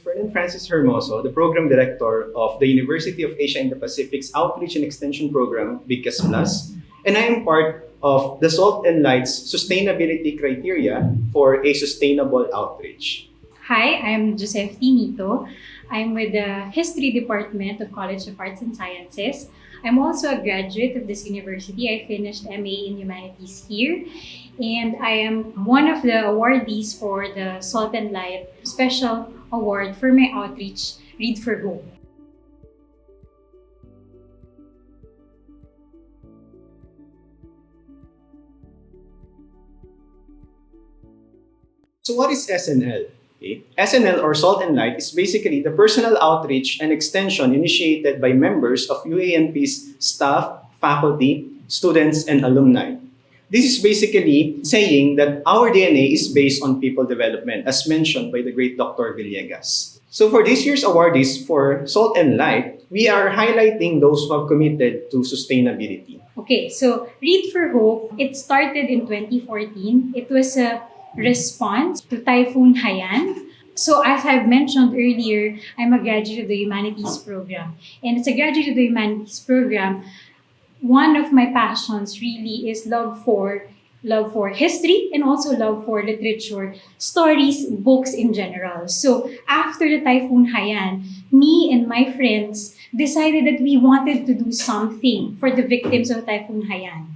Ferdinand Francis Hermoso, the Program Director of the University of Asia and the Pacific's Outreach and Extension Program, BICAS Plus, and I am part of the Salt and Light's sustainability criteria for a sustainable outreach. Hi, I'm Josefti Nito. I'm with the History Department of College of Arts and Sciences. I'm also a graduate of this university. I finished MA in Humanities here, and I am one of the awardees for the Salt and Light Special Award for my outreach, Read for Hope. So what is SNL? Okay. SNL or Salt and Light is basically the personal outreach and extension initiated by members of UA&P's staff, faculty, students, and alumni. This is basically saying that our DNA is based on people development, as mentioned by the great Dr. Villegas. So for this year's awardees for Salt and Light, we are highlighting those who have committed to sustainability. Okay, so Read for Hope, it started in 2014. It was a response to Typhoon Haiyan. So as I've mentioned earlier, I'm a graduate of the Humanities program. And as a graduate of the Humanities program, one of my passions really is love for history and also love for literature, stories, books in general. So after the Typhoon Haiyan, me and my friends decided that we wanted to do something for the victims of Typhoon Haiyan.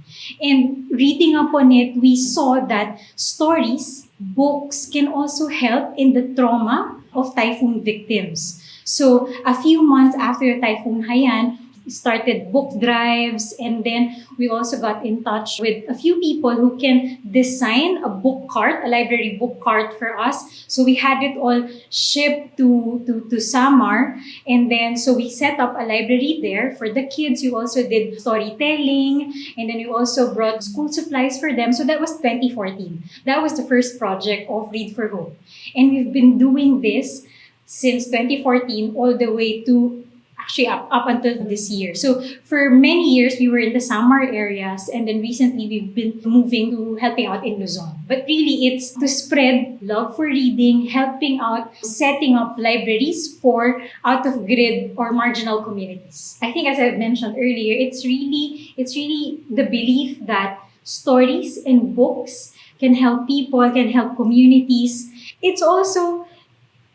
And reading upon it, we saw that stories, books can also help in the trauma of typhoon victims. So a few months after the Typhoon Haiyan, we started book drives, and then we also got in touch with a few people who can design a book cart, a library book cart for us. So we had it all shipped to Samar, and then so we set up a library there for the kids. We also did storytelling, and then we also brought school supplies for them. So that was 2014. That was the first project of Read for Hope. And we've been doing this since 2014 all the way to actually up until this year. So for many years, we were in the Samar areas, and then recently we've been moving to helping out in Luzon. But really, it's to spread love for reading, helping out, setting up libraries for out-of-grid or marginal communities. I think as I mentioned earlier, it's really the belief that stories and books can help people, can help communities. It's also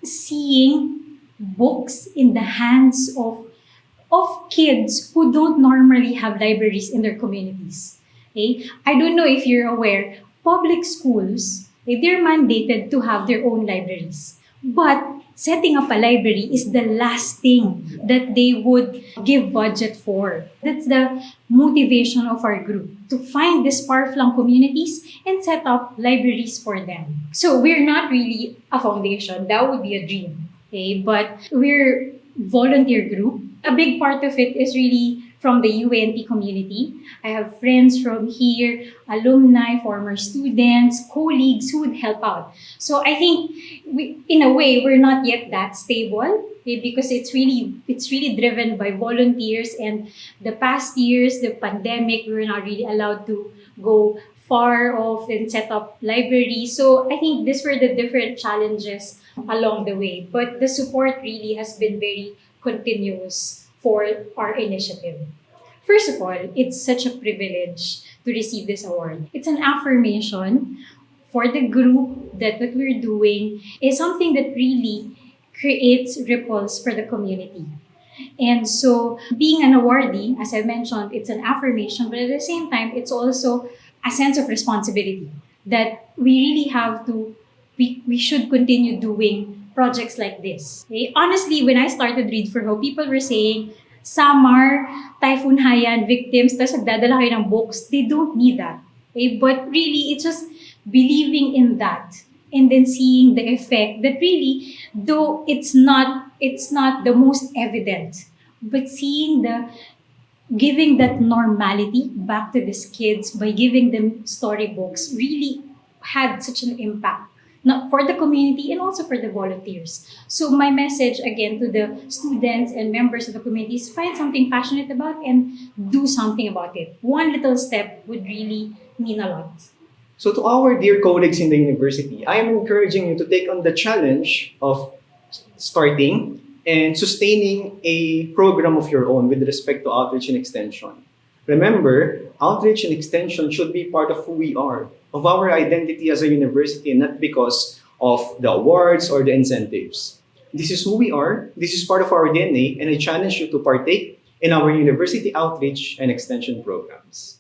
seeing books in the hands of kids who don't normally have libraries in their communities. Okay? I don't know if you're aware, public schools, they're mandated to have their own libraries. But setting up a library is the last thing that they would give budget for. That's the motivation of our group, to find these far-flung communities and set up libraries for them. So we're not really a foundation. That would be a dream. Okay, but we're volunteer group. A big part of it is really from the UA&P community. I have friends from here, alumni, former students, colleagues who would help out. So I think in a way, we're not yet that stable, okay, because it's really driven by volunteers. And the past years, the pandemic, we were not really allowed to go far off and set up libraries. So I think these were the different challenges along the way. But the support really has been very continuous for our initiative. First of all, it's such a privilege to receive this award. It's an affirmation for the group that what we're doing is something that really creates ripples for the community. And so being an awardee, as I mentioned, it's an affirmation, but at the same time, it's also a sense of responsibility that we really have to, we should continue doing projects like this. Okay? Honestly, when I started Read for Hope, people were saying, Samar, Typhoon Haiyan, victims, tapos nagdadala kayo ng books. They don't need that. Okay? But really, it's just believing in that and then seeing the effect that really, though it's not the most evident, but seeing giving that normality back to these kids by giving them storybooks really had such an impact, not for the community and also for the volunteers. So my message again to the students and members of the community is find something passionate about and do something about it. One little step would really mean a lot. So to our dear colleagues in the university, I am encouraging you to take on the challenge of starting and sustaining a program of your own with respect to outreach and extension. Remember, outreach and extension should be part of who we are, of our identity as a university, and not because of the awards or the incentives. This is who we are, this is part of our DNA, and I challenge you to partake in our university outreach and extension programs.